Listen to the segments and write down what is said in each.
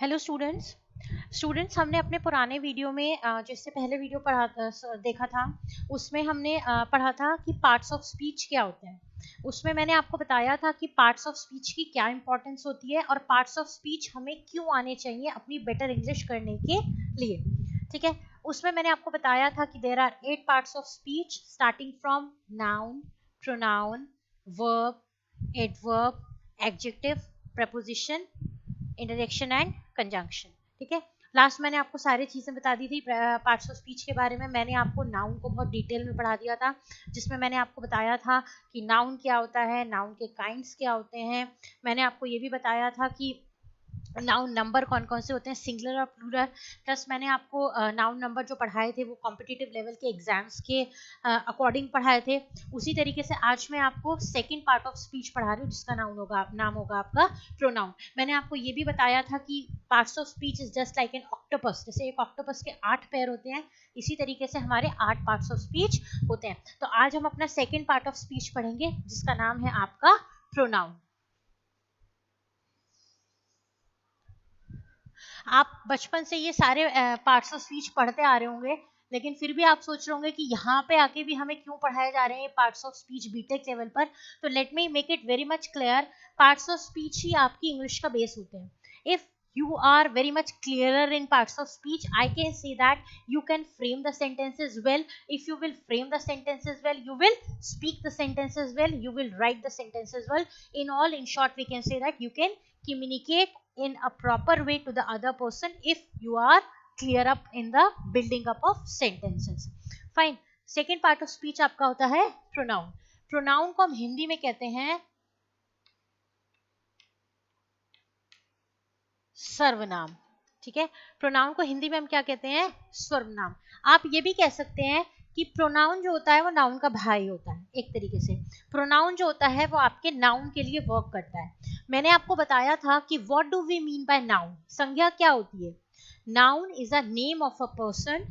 Hello students हमने अपने पुराने वीडियो में जिससे पहले वीडियो देखा था उसमें हमने पढ़ा था कि पार्ट्स ऑफ स्पीच क्या होते हैं। उसमें मैंने आपको बताया था कि पार्ट्स ऑफ स्पीच की क्या इंपॉर्टेंस होती है और पार्ट्स ऑफ स्पीच हमें क्यों आने चाहिए अपनी बेटर इंग्लिश करने के लिए। ठीक है, उसमें मैंने आपको बताया था कि there are 8 parts of speech starting from noun, pronoun, verb, adverb, adjective, preposition, interjection and conjunction. ठीक है, लास्ट मैंने आपको सारी चीजें बता दी थी पार्ट्स ऑफ स्पीच के बारे में। मैंने आपको नाउन को बहुत डिटेल में पढ़ा दिया था, जिसमें मैंने आपको बताया था कि नाउन क्या होता है, नाउन के काइंड्स क्या होते हैं। मैंने आपको ये भी बताया था कि नाउन नंबर कौन कौन से होते हैं, सिंगुलर और प्लूरल। प्लस मैंने आपको नाउन नंबर जो पढ़ाए थे वो कॉम्पिटिटिव लेवल के एग्जाम्स के अकॉर्डिंग पढ़ाए थे। उसी तरीके से आज मैं आपको सेकंड पार्ट ऑफ स्पीच पढ़ा रही हूँ, जिसका नाम होगा आपका प्रोनाउन। मैंने आपको ये भी बताया था कि parts of speech is just like an octopus. जैसे एक ऑक्टोपस के 8 पैर होते हैं, इसी तरीके से हमारे 8 पार्ट्स ऑफ स्पीच होते हैं। तो आज हम अपना सेकेंड पार्ट ऑफ स्पीच पढ़ेंगे, जिसका नाम है आपका प्रोनाउन। आप बचपन से ये सारे पार्ट्स ऑफ स्पीच पढ़ते आ रहे होंगे, लेकिन फिर भी आप सोच रहे होंगे कि यहाँ पे आके भी हमें क्यों पढ़ाए जा रहे हैं parts of speech BTech level पर। तो let me make it very much clear, parts of speech ही आपकी इंग्लिश का बेस होते हैं। If you are very much clearer in parts of speech, I can say that you can frame the sentences well. If you will frame the sentences well, you will speak the sentences well, you will write the sentences well. In short, we can say that you can communicate in a proper way to the other person if you are clear up in the building up of sentences. Fine. Second part of speech आपका होता है pronoun. Pronoun को हम हिंदी में कहते हैं सर्वनाम। ठीक है, प्रोनाउन को हिंदी में हम क्या कहते हैं, सर्वनाम। आप ये भी कह सकते हैं कि प्रोनाउन जो होता है वो नाउन का भाई होता है। एक तरीके से प्रोनाउन जो होता है वो आपके नाउन के लिए वर्क करता है। मैंने आपको बताया था कि what do we mean by noun. संज्ञा क्या होती है? Noun is a name of a person,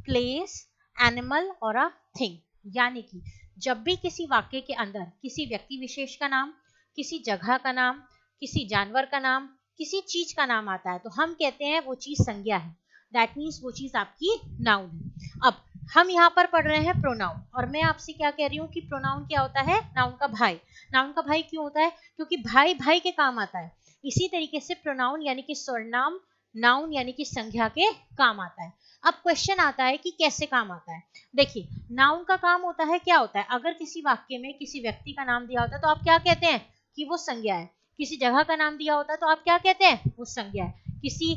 place, animal और अ थिंग। यानी कि जब भी किसी वाक्य के अंदर किसी व्यक्ति विशेष का नाम, किसी जगह का नाम, किसी जानवर का नाम, किसी चीज का नाम आता है तो हम कहते हैं वो चीज संज्ञा है। दैट मीन्स वो चीज आपकी नाउन है। अब हम यहाँ पर पढ़ रहे हैं प्रोनाउन, और मैं आपसे क्या कह रही हूँ कि प्रोनाउन क्या होता है? नाउन का भाई। नाउन का भाई क्यों होता है? क्योंकि भाई भाई के काम आता है। इसी तरीके से प्रोनाउन यानी कि सर्वनाम नाउन यानी कि संज्ञा के काम आता है। अब क्वेश्चन आता है कि कैसे काम आता है। देखिए, नाउन का काम होता है, क्या होता है, अगर किसी वाक्य में किसी व्यक्ति का नाम दिया होता है तो आप क्या कहते हैं कि वो संज्ञा है। किसी जगह का नाम दिया होता है तो आप क्या कहते हैं, वो संज्ञा है। किसी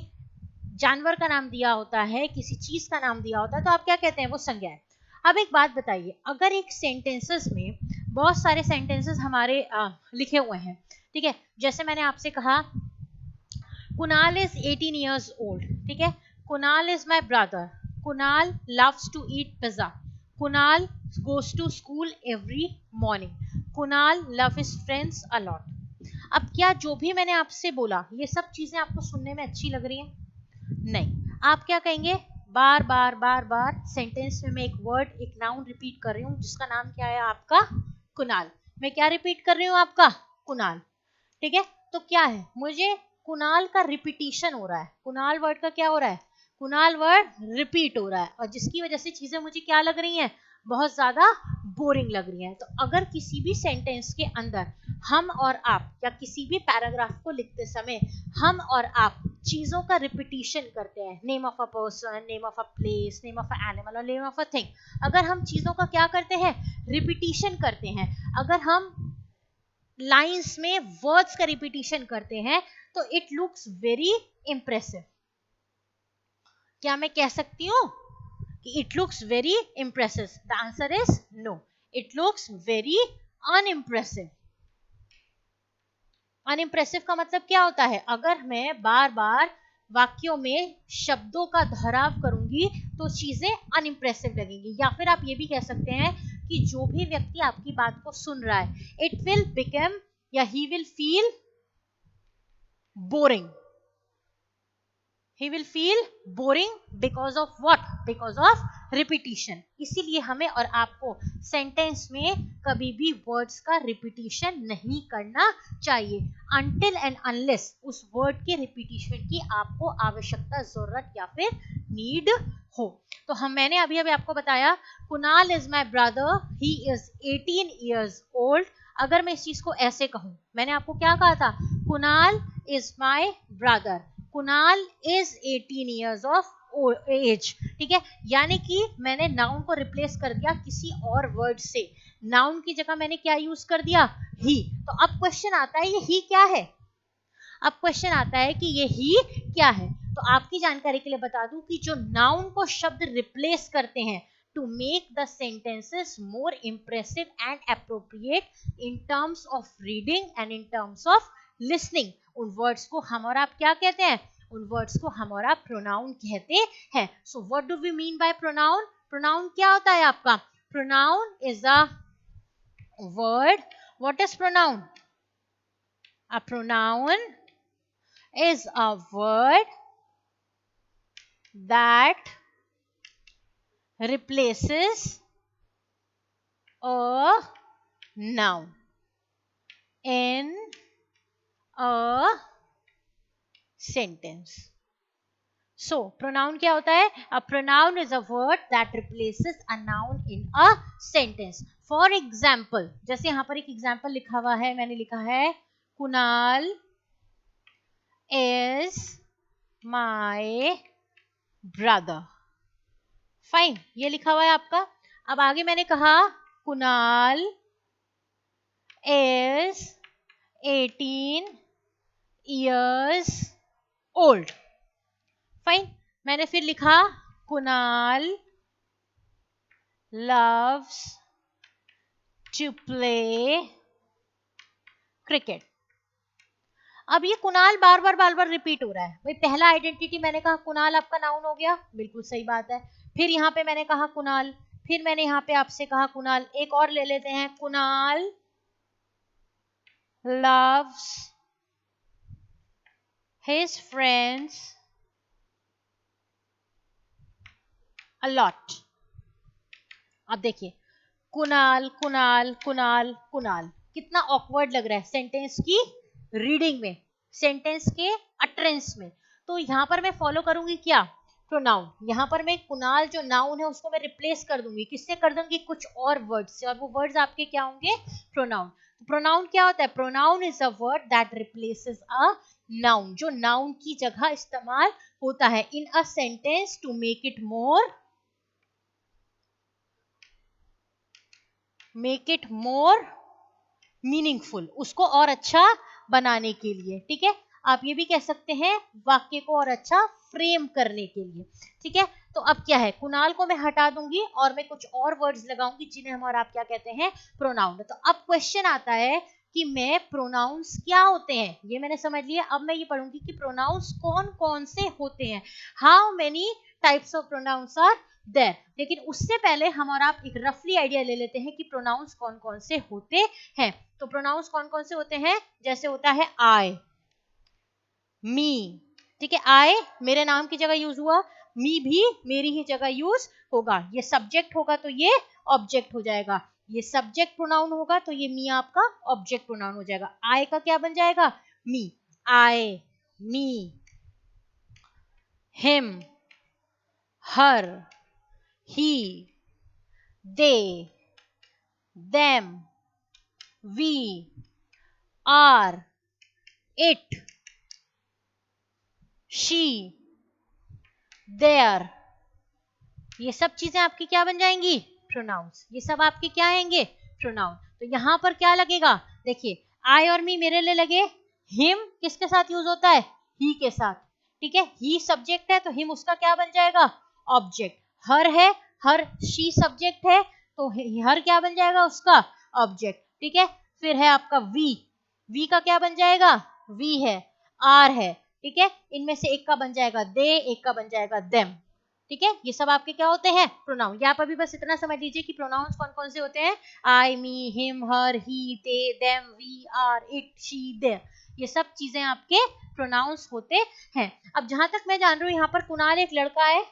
जानवर का नाम दिया होता है, किसी चीज का नाम दिया होता है तो आप क्या कहते हैं, वो संज्ञा है। अब एक बात बताइए, अगर एक सेंटेंसेस में बहुत सारे सेंटेंसेस हमारे लिखे हुए हैं, ठीक है, जैसे मैंने आपसे कहा कुणाल इज 18 years old, ठीक है, Kunal is my brother, Kunal loves to eat pizza, Kunal goes to school every morning, Kunal love his friends a lot। अब क्या जो भी मैंने आपसे बोला ये सब चीजें आपको सुनने में अच्छी लग रही हैं? नहीं। आप क्या कहेंगे, बार बार बार बार सेंटेंस में मैं एक वर्ड, एक नाउन रिपीट कर रही हूँ, जिसका नाम क्या है आपका, कुणाल। मैं क्या रिपीट कर रही हूँ, आपका कुणाल। ठीक है, तो क्या है, मुझे कुणाल का रिपीटिशन हो रहा है। कुणाल वर्ड का क्या हो रहा है, कुणाल वर्ड रिपीट हो रहा है, और जिसकी वजह से चीजें मुझे क्या लग रही हैं, बहुत ज्यादा बोरिंग लग रही हैं। तो अगर किसी भी सेंटेंस के अंदर हम और आप, या किसी भी पैराग्राफ को लिखते समय हम और आप चीजों का रिपीटिशन करते हैं, name of a person, name of a place, name of a animal और नेम ऑफ अ थिंग, अगर हम चीजों का क्या करते हैं, रिपीटिशन करते हैं, अगर हम लाइंस में वर्ड्स का रिपीटिशन करते हैं, तो इट लुक्स वेरी इंप्रेसिव। क्या मैं कह सकती हूँ कि it looks very impressive? The answer is no, it looks very unimpressive. Unimpressive का मतलब क्या होता है, अगर मैं बार बार वाक्यों में शब्दों का दोहराव करूंगी तो चीजें अनइम्प्रेसिव लगेंगी। या फिर आप ये भी कह सकते हैं कि जो भी व्यक्ति आपकी बात को सुन रहा है, इट विल बिकम या he will feel boring. He will feel boring because of what? Because of repetition, इसीलिए हमें और आपको सेंटेंस में कभी भी वर्ड्स का रिपीटिशन नहीं करना चाहिए अनटिल एंड अनलेस उस वर्ड के रिपीटिशन की आपको आवश्यकता, जरूरत या फिर नीड हो। तो मैंने अभी अभी आपको बताया Kunal is my brother, he is 18 years old। अगर मैं इस चीज को ऐसे कहूं, मैंने आपको क्या कहा था, Kunal is my brother, Kunal is 18 years of age, ठीक है, यानी कि मैंने नाउन को रिप्लेस कर दिया किसी और वर्ड से, नाउन की जगह मैंने क्या यूज कर दिया, ही। तो अब क्वेश्चन आता है ये ही क्या है, अब क्वेश्चन आता है कि ये ही क्या है। तो आपकी जानकारी के लिए बता दूं कि जो नाउन को शब्द रिप्लेस करते हैं to make the sentences more impressive and appropriate in terms of reading and in terms of listening, उन वर्ड्स को हम और आप क्या कहते हैं, उन वर्ड्स को हम और आप प्रोनाउन कहते हैं। So what do we mean by pronoun, pronoun क्या होता है आपका, pronoun is a word, what is pronoun, a pronoun is a word that replaces a noun in a sentence. So pronoun क्या होता है, a pronoun is a word that replaces a noun in a sentence. For example, जैसे यहाँ पर एक example लिखा हुआ है, मैंने लिखा है Kunal is my brother, fine, ये लिखा हुआ है आपका। अब आगे मैंने कहा Kunal is 18 years old, fine. मैंने फिर लिखा Kunal loves to play cricket। अब ये कुणाल बार बार रिपीट हो रहा है, भाई पहला आइडेंटिटी मैंने कहा कुणाल आपका नाउन हो गया, बिल्कुल सही बात है। फिर यहाँ पे मैंने कहा कुणाल, फिर मैंने यहाँ पे आपसे कहा कुणाल, एक और ले लेते हैं, Kunal loves his friends a lot। अब देखिए कुणाल कुणाल कुणाल कुणाल, कितना ऑकवर्ड लग रहा है सेंटेंस की रीडिंग में, सेंटेंस के अटरेंस में। तो यहाँ पर मैं फॉलो करूंगी क्या, प्रोनाउन। यहाँ पर मैं कुणाल जो नाउन है उसको मैं रिप्लेस कर दूंगी, किससे कर दूंगी, कुछ और वर्ड से, और वो वर्ड्स आपके क्या होंगे, प्रोनाउन। प्रोनाउन क्या होता है, pronoun is a word that replaces a noun, जो नाउन की जगह इस्तेमाल होता है in a sentence to make it more meaningful, उसको और अच्छा बनाने के लिए, ठीक है। आप ये भी कह सकते हैं वाक्य को और अच्छा फ्रेम करने के लिए, ठीक है। तो अब क्या है, कुणाल को मैं हटा दूंगी और मैं कुछ और वर्ड्स लगाऊंगी जिन्हें हम और आप क्या कहते हैं, प्रोनाउन। तो अब क्वेश्चन आता है कि मैं प्रोनाउंस क्या होते हैं, ये मैंने समझ लिया। अब मैं ये पढ़ूंगी कि प्रोनाउंस कौन कौन से होते हैं, how many types of pronouns are there. लेकिन उससे पहले हम और आप एक रफली आइडिया ले लेते हैं कि प्रोनाउंस कौन कौन से होते हैं। तो प्रोनाउंस कौन कौन से होते हैं, जैसे होता है आई, मी, ठीक है, आई मेरे नाम की जगह यूज हुआ, मी भी मेरी ही जगह यूज होगा। ये सब्जेक्ट होगा तो ये ऑब्जेक्ट हो जाएगा, ये सब्जेक्ट प्रोनाउन होगा तो ये मी आपका ऑब्जेक्ट प्रोनाउन हो जाएगा। आई का क्या बन जाएगा, me, I, me, him, her, he, they, them, we, are, it, she, their, ये सब चीजें आपकी क्या बन जाएंगी, प्रोनाउंस। ये सब आपके क्या आएंगे, प्रोनाउन। तो यहां पर क्या लगेगा, देखिए आई और मी मेरे लिए लगे, हिम किसके साथ यूज होता है, ही के साथ, ठीक है, ही सब्जेक्ट है तो हिम उसका क्या बन जाएगा, ऑब्जेक्ट। हर है, हर शी सब्जेक्ट है तो हर क्या बन जाएगा उसका ऑब्जेक्ट, ठीक है। फिर है आपका वी, वी का क्या बन जाएगा, वी है, आर है, ठीक है, इनमें से एक का बन जाएगा दे, एक का बन जाएगा देम, ठीक है। ये सब आपके क्या होते हैं, प्रोनाउन। यहाँ पर भी बस इतना समझ लीजिए कि प्रोनाउंस कौन कौन से होते हैं, I, me, him, her, he, they, them, we, are, it, she, there, ये सब चीजें आपके प्रोनाउंस होते हैं। अब जहां तक मैं जान रही हूँ यहाँ पर कुणाल एक लड़का है,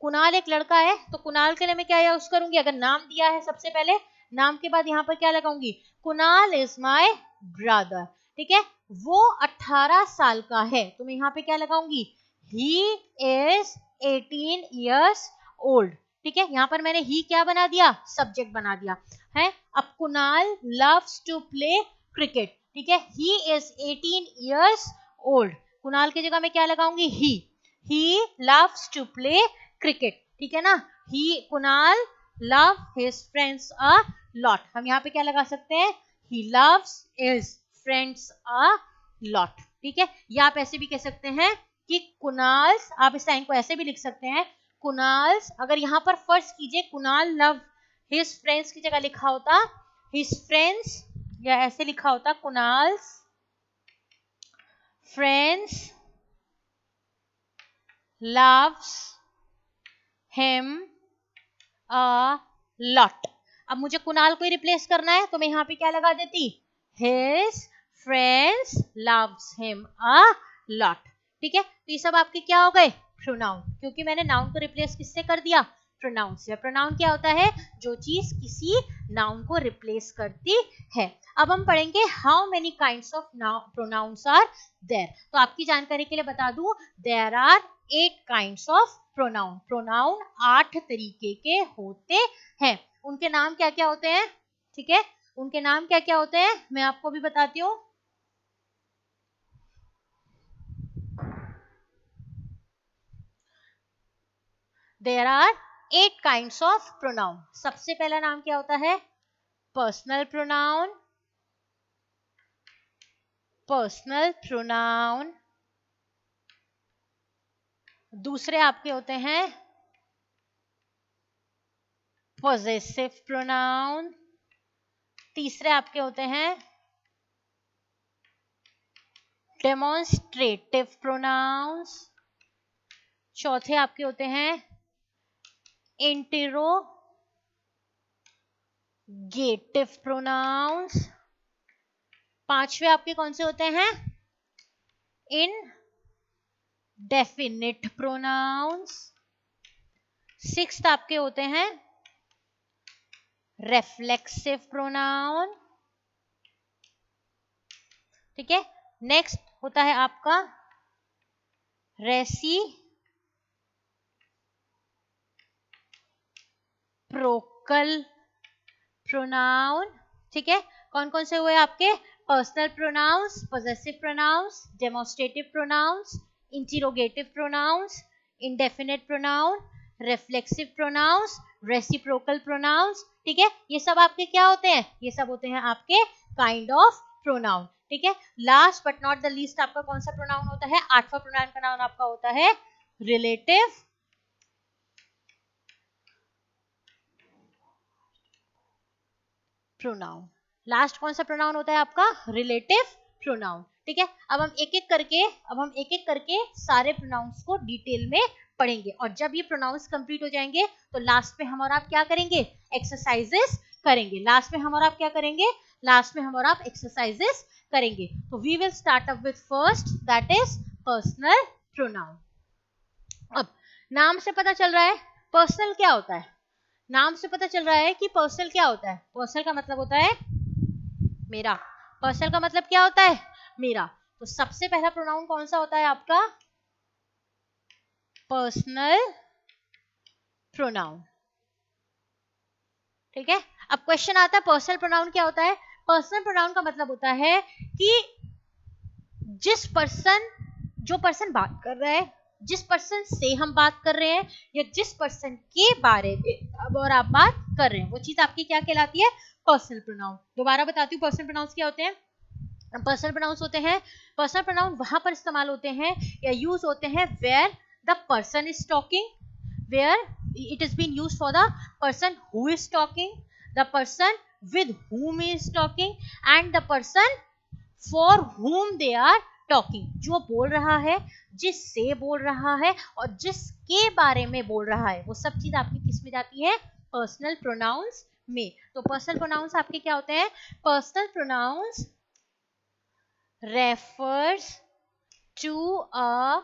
कुणाल एक लड़का है, तो कुणाल के लिए मैं क्या यूज करूंगी, अगर नाम दिया है सबसे पहले नाम के बाद यहाँ पर क्या लगाऊंगी, कुणाल इज माय ब्रदर, ठीक है। वो 18 साल का है, तो मैं यहाँ पे क्या लगाऊंगी, ही इज 18 years old, ठीक है। यहाँ पर मैंने ही क्या बना दिया, सब्जेक्ट बना दिया है। अब Kunal loves to play cricket, ठीक है, he is 18 years old, Kunal की जगह मैं क्या लगाऊंगी, ही loves to play cricket, ठीक है ना। He Kunal love his friends a lot, हम यहाँ पे क्या लगा सकते हैं, he loves his friends a lot, ठीक है। या आप ऐसे भी कह सकते हैं कि कुणाल्स, आप इस लाइन को ऐसे भी लिख सकते हैं, कुणाल्स, अगर यहाँ पर फर्ज कीजिए कुणाल लव हिज फ्रेंड्स की जगह लिखा होता हिज फ्रेंड्स, या ऐसे लिखा होता Kunal's friends loves him a lot। अब मुझे कुणाल को ही रिप्लेस करना है, तो मैं यहाँ पे क्या लगा देती, his friends loves him a lot, ठीक है। तो ये सब आपके क्या हो गए, प्रोनाउन, क्योंकि मैंने नाउन को रिप्लेस किससे कर दिया, प्रोनाउन से। प्रोनाउन क्या होता है, जो चीज किसी नाउन को रिप्लेस करती है। अब हम पढ़ेंगे how many kinds of pronouns are there. तो आपकी जानकारी के लिए बता दूं, there are 8 kinds of pronoun. Pronoun 8 तरीके के होते हैं। उनके नाम क्या क्या होते हैं, ठीक है, उनके नाम क्या क्या होते हैं मैं आपको भी बताती हूँ। There are 8 kinds of pronoun. सबसे पहला नाम क्या होता है, पर्सनल प्रोनाउन, पर्सनल प्रोनाउन। दूसरे आपके होते हैं पॉजेसिव प्रोनाउन। तीसरे आपके होते हैं डेमोन्स्ट्रेटिव प्रोनाउंस। चौथे आपके होते हैं इंटेरोगेटिव प्रोनाउंस। पांचवे आपके कौन से होते हैं, इनडेफिनिट प्रोनाउंस। सिक्स्थ आपके होते हैं रेफ्लेक्सिव प्रोनाउन, ठीक है। नेक्स्ट होता है आपका रेसिप्रोकल प्रोनाउन, ठीक है। कौन कौन से हुए आपके, personal pronouns, possessive pronouns, demonstrative pronouns, interrogative pronouns, indefinite pronoun, reflexive pronouns, reciprocal pronouns, ठीक है। ये सब आपके क्या होते हैं, ये सब होते हैं आपके काइंड ऑफ प्रोनाउन, ठीक है। Last but not the least आपका कौन सा प्रोनाउन होता है, आठवां प्रोनाउन का नाम आपका होता है रिलेटिव प्रोनाउन। लास्ट कौन सा प्रोनाउन होता है आपका, रिलेटिव प्रोनाउन, ठीक है। अब हम एक एक करके सारे प्रोनाउंस को डिटेल में पढ़ेंगे, और जब ये प्रोनाउंस कंप्लीट हो जाएंगे तो लास्ट में हम और आप क्या करेंगे, एक्सरसाइजेस करेंगे। लास्ट में हम और आप क्या करेंगे, लास्ट में हम और आप एक्सरसाइजेस करेंगे। तो we will start up with first, that is personal pronoun. अब नाम से पता चल रहा है पर्सनल क्या होता है, नाम से पता चल रहा है कि पर्सनल क्या होता है। पर्सनल का मतलब होता है मेरा, पर्सनल का मतलब क्या होता है, मेरा। तो सबसे पहला प्रोनाउन कौन सा होता है आपका, पर्सनल प्रोनाउन, ठीक है। अब क्वेश्चन आता है पर्सनल प्रोनाउन क्या होता है। पर्सनल प्रोनाउन का मतलब होता है कि जिस पर्सन, जो पर्सन बात कर रहा है, जिस पर्सन से हम बात कर रहे हैं, या जिस पर्सन के बारे में अब और आप बात कर रहे हैं, वो चीज आपकी क्या कहलाती है, पर्सनल प्रोनाउन। दोबारा बताती हूँ पर्सनल प्रोनाउंस क्या होते हैं। पर्सनल प्रोनाउंस होते हैं, पर्सनल प्रोनाउन वहां पर इस्तेमाल होते हैं या यूज होते हैं where the person is talking, where it is been used for the person who is talking, the person with whom he is talking, and the person for whom they are talking. जो बोल रहा है, जिससे बोल रहा है, और जिसके बारे में बोल रहा है, वो सब चीज आपकी किस में जाती है, पर्सनल प्रोनाउंस में। तो पर्सनल प्रोनाउंस आपके क्या होते हैं, personal pronouns refers to a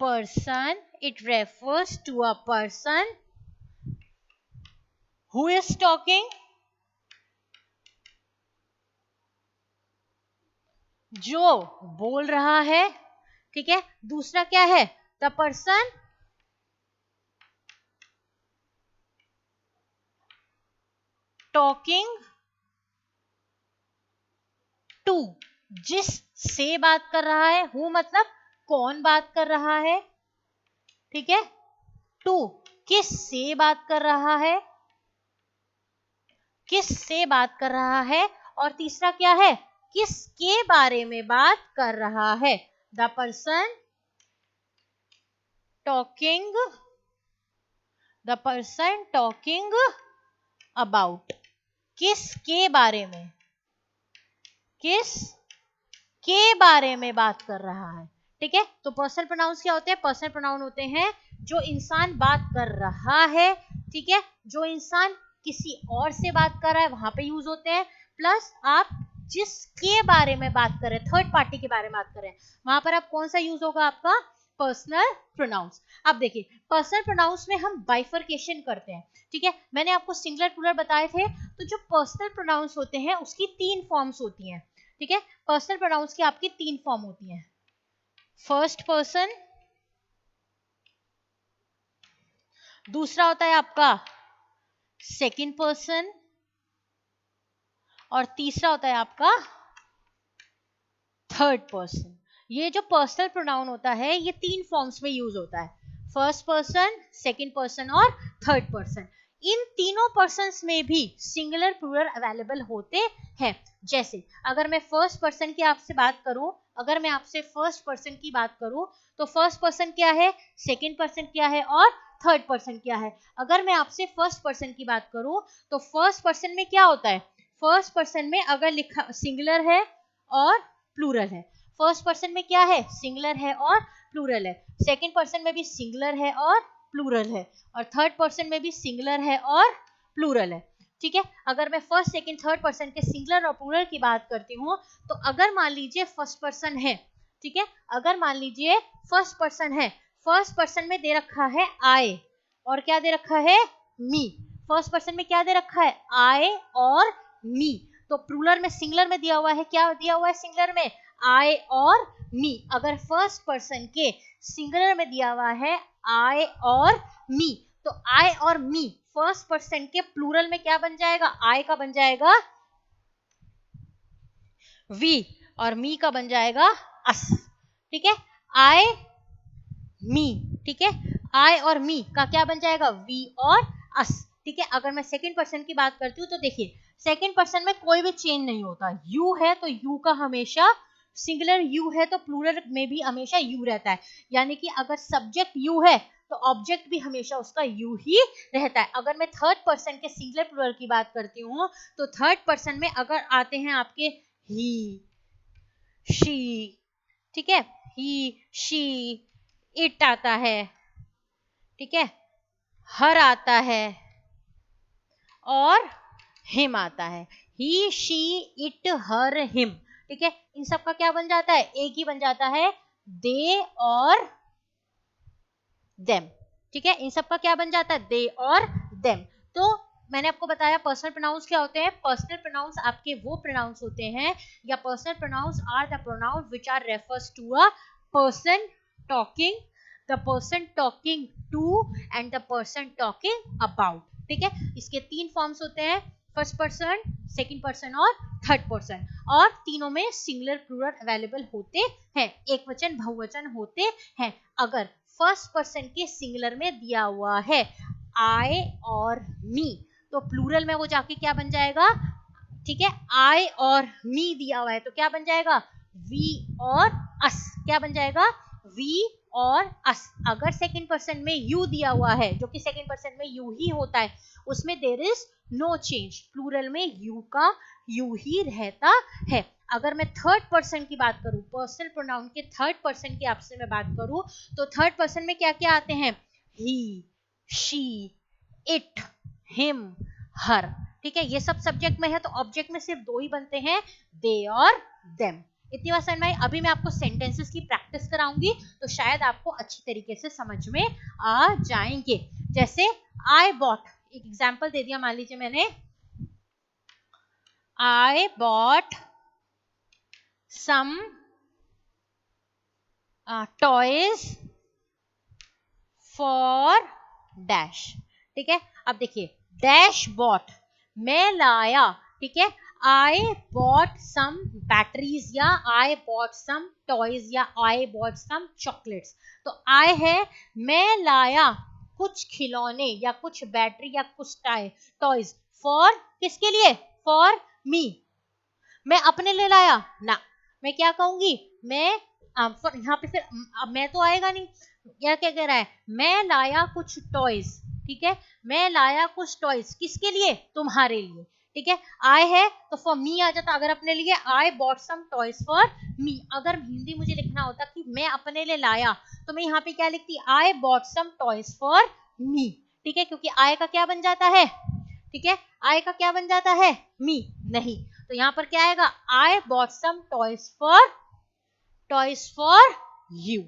person, it refers to a person who is talking, जो बोल रहा है, ठीक है। दूसरा क्या है, द पर्सन टॉकिंग टू, जिस से बात कर रहा है, हु मतलब कौन बात कर रहा है, ठीक है। टू, किस से बात कर रहा है, किस से बात कर रहा है। और तीसरा क्या है, किसके बारे में बात कर रहा है। The person talking, the person talking about, किसके बारे में, किस के बारे में बात कर रहा है, ठीक है। तो पर्सनल प्रोनाउंस क्या होते हैं, पर्सनल प्रोनाउन होते हैं जो इंसान बात कर रहा है, ठीक है, जो इंसान किसी और से बात कर रहा है वहां पे यूज होते हैं। प्लस आप जिसके बारे में बात कर रहे हैं, थर्ड पार्टी के बारे में बात कर रहे हैं, वहां पर आप कौन सा यूज होगा, आपका पर्सनल प्रोनाउंस। अब देखिए पर्सनल प्रोनाउंस में हम बाइफर्केशन करते हैं, ठीक है। मैंने आपको सिंगुलर प्लूरल बताए थे, तो जो पर्सनल प्रोनाउंस होते हैं उसकी 3 फॉर्म्स होती हैं, ठीक है। पर्सनल प्रोनाउंस की आपकी 3 फॉर्म होती हैं, फर्स्ट पर्सन, दूसरा होता है आपका सेकंड पर्सन, और तीसरा होता है आपका थर्ड पर्सन। ये जो पर्सनल प्रोनाउन होता है ये 3 फॉर्म्स में यूज होता है, फर्स्ट पर्सन, सेकंड पर्सन और थर्ड पर्सन। इन तीनों पर्सन्स में भी सिंगुलर प्लूरल अवेलेबल होते हैं। जैसे अगर मैं फर्स्ट पर्सन की आपसे बात करूं, अगर मैं आपसे फर्स्ट पर्सन की बात करूं तो फर्स्ट पर्सन क्या है, सेकंड पर्सन क्या है और थर्ड पर्सन क्या है। अगर मैं आपसे फर्स्ट पर्सन की बात करूं तो फर्स्ट पर्सन में क्या होता है, फर्स्ट पर्सन में अगर लिखा सिंगुलर है और प्लूरल है, फर्स्ट पर्सन में क्या है, सिंगुलर है और प्लूरल है, सेकंड पर्सन में भी सिंगुलर है और प्लूरल है, और थर्ड पर्सन में भी सिंगुलर है और प्लूरल है, ठीक है। अगर मैं फर्स्ट सेकंड थर्ड पर्सन के सिंगुलर और प्लूरल की बात करती हूँ, तो अगर मान लीजिए फर्स्ट पर्सन है, ठीक है, अगर मान लीजिए फर्स्ट पर्सन है, फर्स्ट पर्सन में दे रखा है आई और क्या दे रखा है, मी। फर्स्ट पर्सन में क्या दे रखा है, आई और मी। तो प्लूरल में सिंगुलर में दिया हुआ है, क्या दिया हुआ है सिंगुलर में, आई और मी। अगर फर्स्ट पर्सन के सिंगुलर में दिया हुआ है आई और मी, तो आई और मी फर्स्ट पर्सन के प्लूरल में क्या बन जाएगा, आई का बन जाएगा वी और मी का बन जाएगा अस, ठीक है। आई मी, ठीक है, आई और मी का क्या बन जाएगा, वी और अस, ठीक है। अगर मैं सेकंड पर्सन की बात करती हूँ तो देखिए सेकंड पर्सन में कोई भी चेंज नहीं होता, यू है तो यू का हमेशा सिंगुलर यू है तो प्लूरल में भी हमेशा यू रहता है, यानी कि अगर सब्जेक्ट यू है तो ऑब्जेक्ट भी हमेशा उसका यू ही रहता है। अगर मैं थर्ड पर्सन के सिंगुलर प्लूरल की बात करती हूँ तो थर्ड पर्सन में अगर आते हैं आपके ही, शी, ठीक है, ही, शी, इट आता है, ठीक है, हर आता है और हिम आता है, ही, शी, इट, हर, हिम, ठीक है। इन सब का क्या बन जाता है, एक ही बन जाता है, दे और देम, ठीक है। इन सब का क्या बन जाता है, दे और देम। तो मैंने आपको बताया पर्सनल प्रोनाउंस क्या होते हैं, पर्सनल प्रोनाउंस आपके वो प्रोनाउंस होते हैं, या personal pronouns are the pronouns which are refers to a person talking, the person talking to and the person talking about, ठीक है। इसके 3 फॉर्म्स होते हैं, फर्स्ट पर्सन, सेकंड पर्सन और थर्ड पर्सन, और तीनों में सिंगुलर प्लूरल अवेलेबल होते हैं, एक वचन बहुवचन होते हैं। अगर फर्स्ट पर्सन के सिंगुलर में दिया हुआ है आई और मी, तो प्लूरल में वो जाके क्या बन जाएगा, ठीक है, आई और मी दिया हुआ है तो क्या बन जाएगा, वी और अस, क्या बन जाएगा, वी और अस। अगर सेकंड पर्सन में यू दिया हुआ है, जो कि सेकंड पर्सन में यू ही होता है, उसमें there is no change, plural में यू का यू ही रहता है। अगर मैं थर्ड पर्सन की बात करूं, पर्सनल प्रोनाउन के थर्ड पर्सन की आपसे मैं बात करूं, तो थर्ड पर्सन में क्या क्या आते हैं, ही, शी, इट, हिम, हर, ठीक है। ये सब सब्जेक्ट में है तो ऑब्जेक्ट में सिर्फ 2 ही बनते हैं, दे और देम, इतनी बात समझ में आई। अभी मैं आपको सेंटेंसेस की प्रैक्टिस कराऊंगी तो शायद आपको अच्छी तरीके से समझ में आ जाएंगे। जैसे आई बॉट, एक एग्जाम्पल दे दिया, मान लीजिए मैंने I bought some toys for dash। ठीक है, अब देखिए डैश बॉट, मैं लाया, ठीक है, I bought some batteries या I bought some toys या I bought some chocolates। तो I है मैं लाया कुछ खिलौने या कुछ बैटरी या कुछ टॉयज, फॉर किसके लिए, फॉर मी, मैं अपने लिए लाया ना, मैं क्या कहूंगी, मैं यहाँ पे फिर अब मैं तो आएगा नहीं, क्या क्या कह रहा है, मैं लाया कुछ टॉयज, ठीक है, मैं लाया कुछ टॉयज किसके लिए, तुम्हारे लिए, ठीक है, आई है तो फॉर मी आ जाता, अगर अपने लिए I bought some toys for me. अगर हिंदी मुझे लिखना होता कि मैं अपने लिए लाया तो मैं यहाँ पे क्या लिखती, I bought some toys for me, ठीक है, क्योंकि आई का क्या बन जाता है, ठीक है, आई का क्या बन जाता है, मी, नहीं, तो यहाँ पर क्या आएगा, I bought some toys for you.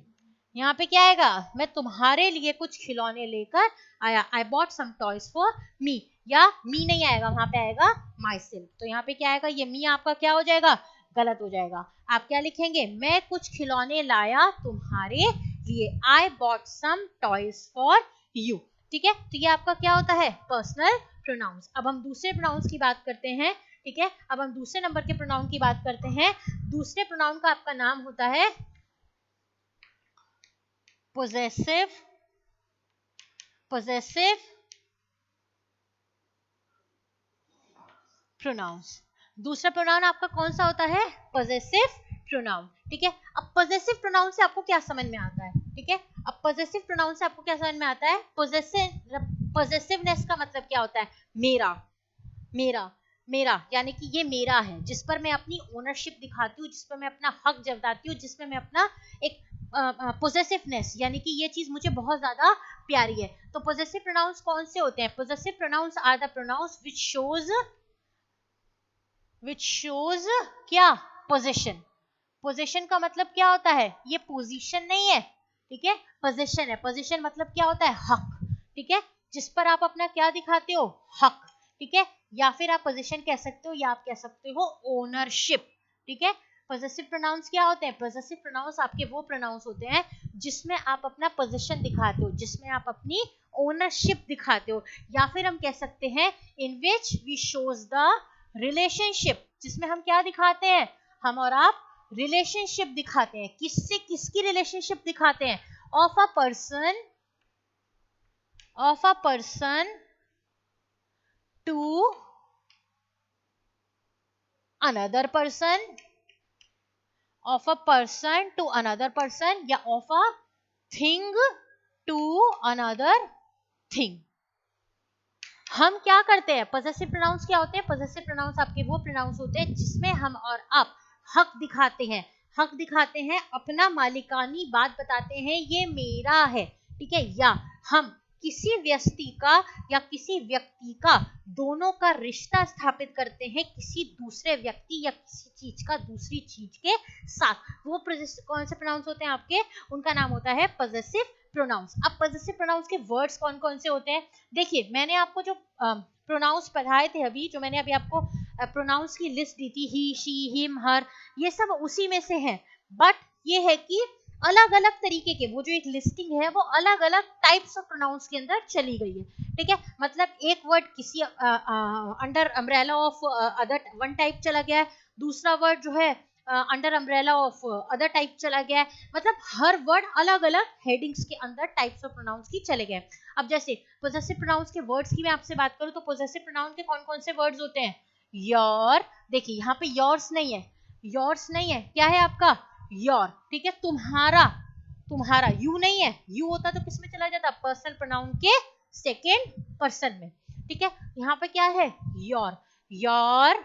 यहाँ पे क्या आएगा, मैं तुम्हारे लिए कुछ खिलौने लेकर आया, I bought some toys for me, या मी नहीं आएगा, वहां पे आएगा माई सेल्फ। तो यहाँ पे क्या आएगा, ये मी आपका क्या हो जाएगा, गलत हो जाएगा। आप क्या लिखेंगे, मैं कुछ खिलौने लाया तुम्हारे लिए, I bought some toys for you, ठीक है। तो ये आपका क्या होता है, पर्सनल प्रोनाउंस। अब हम दूसरे प्रोनाउंस की बात करते हैं, ठीक है, अब हम दूसरे नंबर के प्रोनाउन की बात करते हैं। दूसरे प्रोनाउन का आपका नाम होता है पोजेसिव प्रोनाउंस। दूसरा प्रोनाउन आपका कौन सा होता है, पोजेसिव प्रोनाउन, ठीक है। अब पोजेसिव प्रोनाउन से आपको क्या समझ में आता है, ठीक है, अब पोजेसिव प्रोनाउन से आपको क्या समझ में आता है, पोजेसिवनेस का मतलब क्या होता है, मेरा, मेरा, मेरा, यानी कि ये मेरा है, जिस पर मैं अपनी ओनरशिप दिखाती हूँ, जिस पर मैं अपना हक जताती हूँ, जिसमें मैं अपना एक पोजेसिवनेस, यानी कि ये चीज मुझे बहुत ज्यादा प्यारी है। तो पोजेसिव प्रोनाउंस कौन से होते हैं, possessive pronouns are the pronouns which shows क्या, पोजीशन। पोजीशन का मतलब क्या होता है, ये पोजीशन नहीं है, ठीक है, पोजीशन है। पोजीशन मतलब क्या होता है, हक, ठीक है, जिस पर आप अपना क्या दिखाते हो, हक, ठीक है, या फिर आप पोजीशन कह सकते हो, या आप कह सकते हो ओनरशिप, ठीक है। पोजेसिव प्रोनाउंस क्या होते हैं, पोजेसिव प्रोनाउंस आपके वो प्रोनाउंस होते हैं जिसमें आप अपना पोजीशन दिखाते हो, जिसमें आप अपनी ओनरशिप दिखाते हो, या फिर हम कह सकते हैं in which we shows the relationship, जिसमें हम क्या दिखाते हैं, हम और आप रिलेशनशिप दिखाते हैं, किससे किसकी रिलेशनशिप दिखाते हैं, of a person to another person, of a person to another person, या of a thing to another thing. हम क्या करते हैं, पोजेसिव प्रोनाउंस क्या होते हैं, पोजेसिव प्रोनाउंस आपके वो प्रोनाउंस होते हैं जिसमें हम और आप हक दिखाते हैं, हक दिखाते हैं, अपना मालिकानी बात बताते हैं, ये मेरा है, ठीक है, या हम किसी व्यक्ति का या किसी व्यक्ति का, दोनों का रिश्ता स्थापित करते हैं किसी दूसरे व्यक्ति या किसी चीज का दूसरी चीज के साथ। वो कौन से प्रोनाउंस होते हैं आपके, उनका नाम होता है पोजेसिव प्रोनाउंस। अब पोजेसिव प्रोनाउंस के वर्ड्स कौन कौन से होते हैं, देखिए मैंने आपको जो प्रोनाउंस पढ़ाए थे अभी, जो मैंने अभी आपको प्रोनाउंस की लिस्ट दी थी, ही, शी, हिम, हर, ये सब उसी में से है, बट ये है कि अलग अलग तरीके के, वो जो एक लिस्टिंग है वो अलग अलग टाइप्स ऑफ प्रोनाउंस के अंदर चली गई है, ठीक है। मतलब एक वर्ड किसी under umbrella of other one type चला गया है, दूसरा वर्ड जो है under umbrella of other type चला गया है, मतलब हर वर्ड अलग अलग हेडिंग्स के अंदर टाइप्स ऑफ प्रोनाउंस की चले गए। अब जैसे पोजेसिव प्रोनाउंस के वर्ड्स की मैं आपसे बात करूं तो पोजेसिव प्रोनाउन के कौन कौन से वर्ड्स होते हैं, योर, देखिए यहाँ पे योर्स नहीं है, योर्स नहीं है, क्या है आपका, योर, ठीक है, तुम्हारा, तुम्हारा, यू नहीं है, यू होता तो किस में चला जाता, पर्सनल प्रोनाउन के सेकेंड पर्सन में, ठीक है। यहाँ पे क्या है, your, your,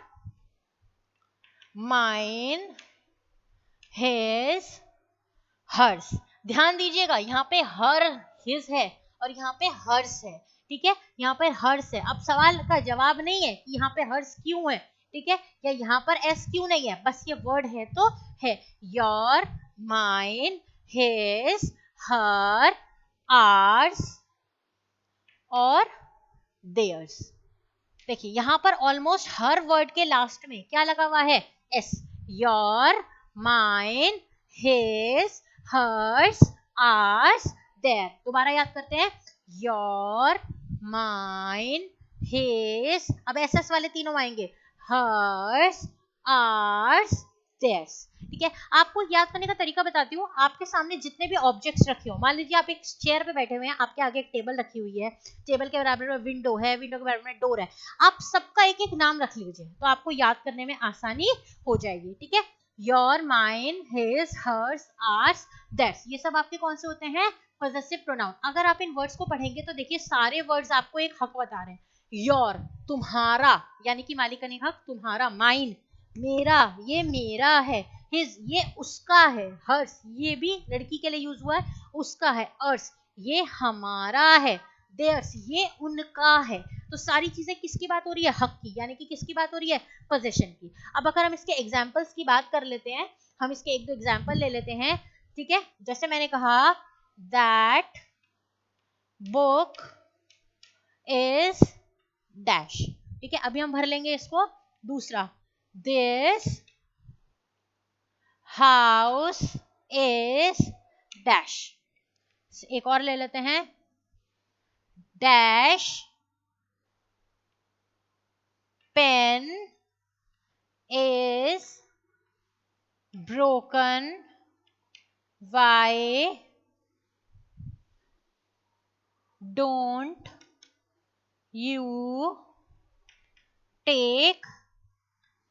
mine, his, hers. ध्यान दीजिएगा यहाँ पे हर, हिज है और यहाँ पे हर्स है, ठीक है, यहाँ पे हर्स है। अब सवाल का जवाब नहीं है कि यहाँ पे हर्स क्यों है, ठीक है, या यहाँ पर एस क्यों नहीं है, बस ये वर्ड है तो है, your, mine, his, her, ours और देयर्स। देखिए यहाँ पर ऑलमोस्ट हर वर्ड के लास्ट में क्या लगा हुआ है, s, your, mine, his, hers, ours, their. दोबारा याद करते हैं, योर, माइन, हिज, अब एस वाले तीनों आएंगे, हर्स, आर्स, देयर्स। ठीक है, आपको याद करने का तरीका बताती हूँ। आपके सामने जितने भी ऑब्जेक्ट्स रखे हो, मान लीजिए आप एक चेयर पे बैठे हुए हैं, आपके आगे एक टेबल रखी हुई है, टेबल के बराबर में विंडो है, विंडो के बराबर में डोर है, आप सबका एक एक नाम रख लीजिए तो आपको याद करने में आसानी हो जाएगी। ठीक है, your, mine, his, hers, ours, that's, ये सब आपके कौन से होते हैं, पॉजेसिव प्रोनाउन। अगर आप इन वर्ड्स को पढ़ेंगे तो देखिए सारे वर्ड्स आपको एक हक बता रहे हैं। योर, तुम्हारा, यानी कि मालिकानी हक तुम्हारा, माइन, मेरा, ये मेरा है, हिज, ये उसका है, हर्स, ये भी लड़की के लिए यूज हुआ है, उसका है, अर्स, ये हमारा है, देयर्स, ये उनका है। तो सारी चीजें किसकी बात हो रही है, हक की, यानी कि किसकी बात हो रही है, पोजेशन की। अब अगर हम इसके एग्जाम्पल्स की बात कर लेते हैं, हम इसके एक दो एग्जाम्पल ले लेते हैं। ठीक है, जैसे मैंने कहा दैट बुक इज डैश। ठीक है, अभी हम भर लेंगे इसको। दूसरा, दिस हाउस इज डैश। एक और ले लेते हैं, dash pen is broken, why don't you take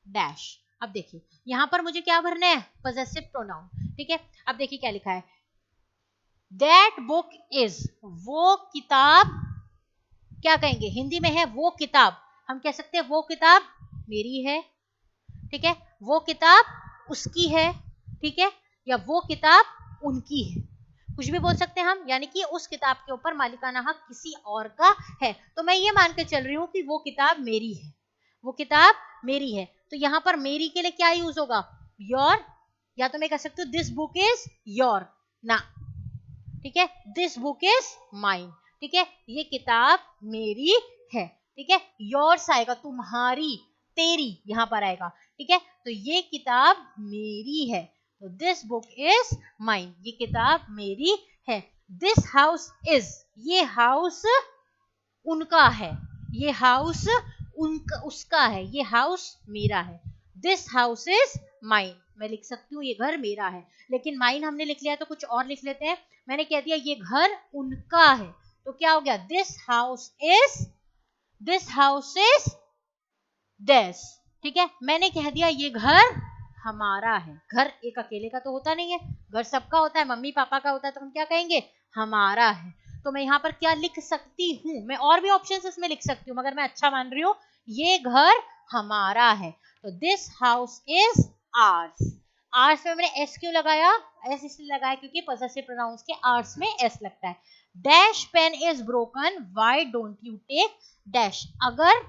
dash। अब देखिए यहां पर मुझे क्या भरना है, पोजेसिव प्रोनाउन। ठीक है, अब देखिए क्या लिखा है, दैट बुक इज, वो किताब, क्या कहेंगे हिंदी में है वो किताब, हम कह सकते हैं वो किताब मेरी है। ठीक है, वो किताब उसकी है। ठीक है, या वो किताब उनकी है, कुछ भी बोल सकते हैं हम, यानी कि उस किताब के ऊपर मालिकाना हक किसी और का है। तो मैं ये मान के चल रही हूँ कि वो किताब मेरी है, वो किताब मेरी है। तो यहाँ पर मेरी के लिए क्या यूज होगा, योर, या तो मैं कह सकती हूँ दिस बुक इज योर ना। ठीक है, दिस बुक इज माइन। ठीक है, ये किताब मेरी है। ठीक है, योर्स आएगा तुम्हारी, तेरी यहाँ पर आएगा। ठीक है, तो ये किताब मेरी है, तो दिस बुक इज माइन, ये किताब मेरी है। दिस हाउस इज, ये हाउस उनका है, ये हाउस उनका उसका है, ये हाउस मेरा है। दिस हाउस इज माइन, मैं लिख सकती हूँ ये घर मेरा है, लेकिन माइन हमने लिख लिया तो कुछ और लिख लेते हैं। मैंने कह दिया ये घर उनका है, तो क्या हो गया, दिस हाउस इज दिस। ठीक है, मैंने कह दिया ये घर हमारा है, घर एक अकेले का तो होता नहीं है, घर सबका होता है, मम्मी पापा का होता है, तो हम क्या कहेंगे, हमारा है। तो मैं यहाँ पर क्या लिख सकती हूँ, मैं और भी ऑप्शन इसमें लिख सकती हूँ, मगर मैं अच्छा मान रही हूँ ये घर हमारा है, तो this house is ours. Ours में मैंने एस क्यों लगाया, एस इसलिए लगाया क्योंकि पॉसेसिव प्रोनाउंस के आर्स में एस लगता है। Dash pen is broken, why don't you take dash, अगर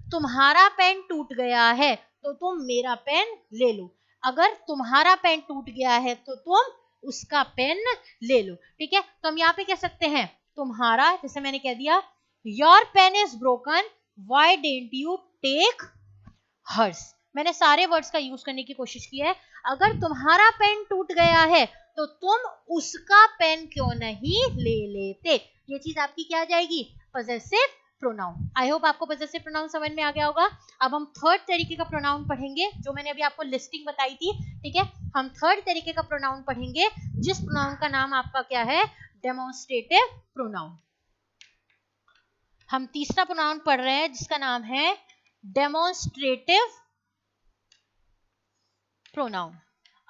तुम्हारा पेन टूट गया है तो तुम मेरा पेन ले लो, अगर तुम्हारा पेन टूट गया है तो तुम उसका पेन ले लो। ठीक है, तो हम यहाँ पे कह सकते हैं तुम्हारा, जैसे मैंने कह दिया your pen is broken, why don't you take hers. मैंने सारे वर्ड्स का यूज करने की कोशिश की है, अगर तुम्हारा पेन टूट गया है तो तुम उसका पेन क्यों नहीं ले लेते। ये चीज आपकी क्या आ जाएगी, पॉजेसिव प्रोनाउन। आई होप आपको पॉजेसिव प्रोनाउन समझ में आ गया होगा। अब हम थर्ड तरीके का प्रोनाउन पढ़ेंगे, जो मैंने अभी आपको लिस्टिंग बताई थी। ठीक है, हम थर्ड तरीके का प्रोनाउन पढ़ेंगे, जिस प्रोनाउन का नाम आपका क्या है, डेमोन्स्ट्रेटिव प्रोनाउन। हम तीसरा प्रोनाउन पढ़ रहे हैं जिसका नाम है डेमोन्स्ट्रेटिव प्रोनाउन।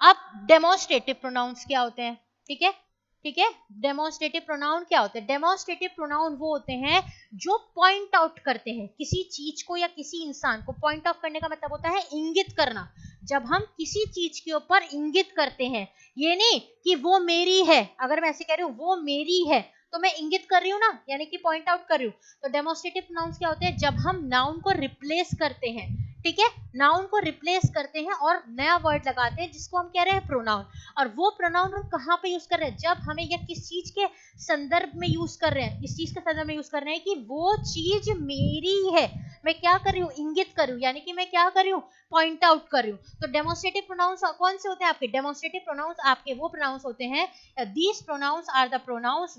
अब डेमोन्स्ट्रेटिव प्रोनाउंस क्या होते हैं, ठीक है, ठीक है, डेमोन्स्ट्रेटिव प्रोनाउन क्या होते हैं, डेमोन्स्ट्रेटिव प्रोनाउन वो होते हैं जो पॉइंट आउट करते हैं किसी चीज को या किसी इंसान को। पॉइंट आउट करने का मतलब होता है इंगित करना। जब हम किसी चीज के ऊपर इंगित करते हैं, ये नहीं कि वो मेरी है, अगर मैं ऐसे कह रही हूँ वो मेरी है तो मैं इंगित कर रही हूँ ना, यानी कि पॉइंट आउट कर रही हूँ। तो डेमोन्स्ट्रेटिव प्रोनाउंस क्या होते हैं, जब हम नाउन को रिप्लेस करते हैं। ठीक है, नाउन को रिप्लेस करते हैं और नया वर्ड लगाते हैं जिसको हम कह रहे हैं प्रोनाउन। और वो प्रोनाउन हम कहाँ पे यूज कर रहे हैं, जब हमें या किस चीज के संदर्भ में यूज कर रहे हैं, इस चीज के संदर्भ में यूज कर रहे हैं कि वो चीज मेरी है, मैं क्या कर रही हूँ, इंगित कर रही हूँ, यानी कि मैं क्या कर रही हूँ, पॉइंट आउट कर रही हूँ। तो डेमोस्ट्रेटिव प्रोनाउंस कौन से होते हैं आपके, डेमोस्ट्रेटिव प्रोनाउंस आपके वो प्रोनाउंस होते हैं, these pronouns are the pronouns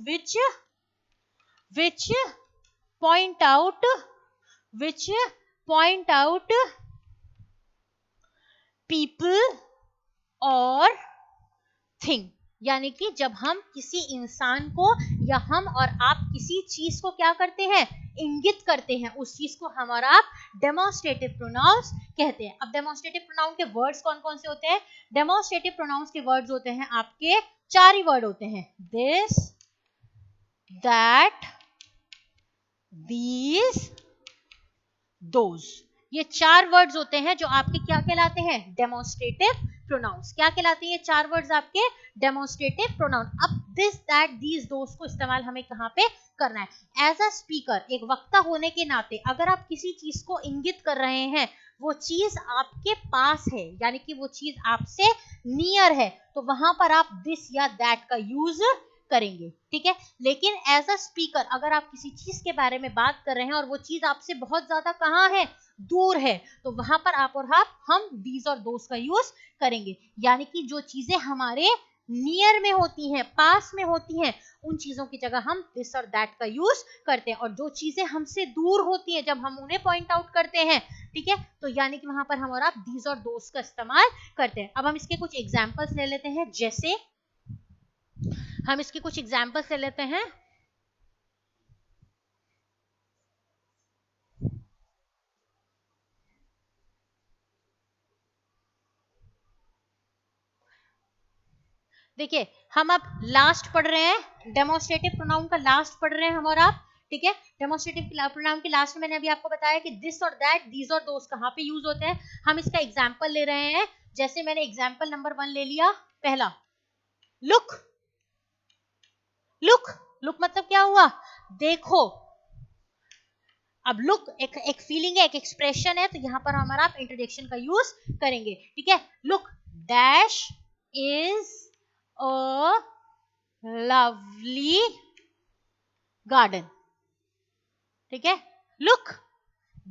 which point out people और थिंग, यानी कि जब हम किसी इंसान को या हम और आप किसी चीज को क्या करते हैं, इंगित करते हैं, उस चीज को हम और आप डेमोस्ट्रेटिव प्रोनाउंस कहते हैं। अब डेमोस्ट्रेटिव प्रोनाउन के वर्ड्स कौन कौन से होते हैं, डेमोस्ट्रेटिव प्रोनाउंस के वर्ड्स होते हैं आपके 4 ही वर्ड होते हैं, दिस, दैट, these, those, ये 4 वर्ड्स होते हैं जो आपके क्या कहलाते हैं, डेमोस्ट्रेटिव प्रोनाउंस। क्या कहलाते हैं ये 4 वर्ड्स आपके, डेमोस्ट्रेटिव प्रोनाउन। अब दिस, दैट, दीज, दोस को इस्तेमाल हमें कहाँ पे करना है, एज अ स्पीकर, एक वक्ता होने के नाते अगर आप किसी चीज को इंगित कर रहे हैं, वो चीज आपके पास है, यानी कि वो चीज आपसे नियर है, तो वहां पर आप दिस या दैट का यूज करेंगे, ठीक है। लेकिन एज अ स्पीकर अगर आप किसी चीज के बारे में बात कर रहे हैं और वो चीज आपसे बहुत ज्यादा कहाँ है, दूर है, तो वहां पर आप और हम दीज और दोस का यूज करेंगे, यानी कि जो चीजें हमारे नियर में होती हैं, पास में होती हैं, उन चीजों की जगह हम दिस और दैट का यूज करते हैं। और जो चीजें हमसे दूर होती हैं जब हम उन्हें पॉइंट आउट करते हैं, ठीक है, तो यानी कि वहां पर हम और आप दीज और दोस का इस्तेमाल करते हैं। अब हम इसके कुछ एग्जाम्पल्स ले लेते हैं, जैसे हम इसके कुछ एग्जाम्पल्स ले लेते हैं। देखिए हम अब लास्ट पढ़ रहे हैं, डेमोस्ट्रेटिव प्रोनाउन का लास्ट पढ़ रहे हैं हम और आप, ठीक है। डेमोस्ट्रेटिव प्रोनाउन के लास्ट में मैंने अभी आपको बताया कि दिस और दैट, दीज और दोस कहाँ पे यूज होते हैं। हम इसका एग्जाम्पल ले रहे हैं, जैसे मैंने एग्जाम्पल नंबर 1 ले लिया, पहला लुक, लुक, लुक मतलब क्या हुआ, देखो। अब लुक एक फीलिंग है, एक एक्सप्रेशन है, तो यहां पर हमारा आप इंट्रोडक्शन का यूज करेंगे, ठीक है। Look dash is a lovely garden, ठीक है। Look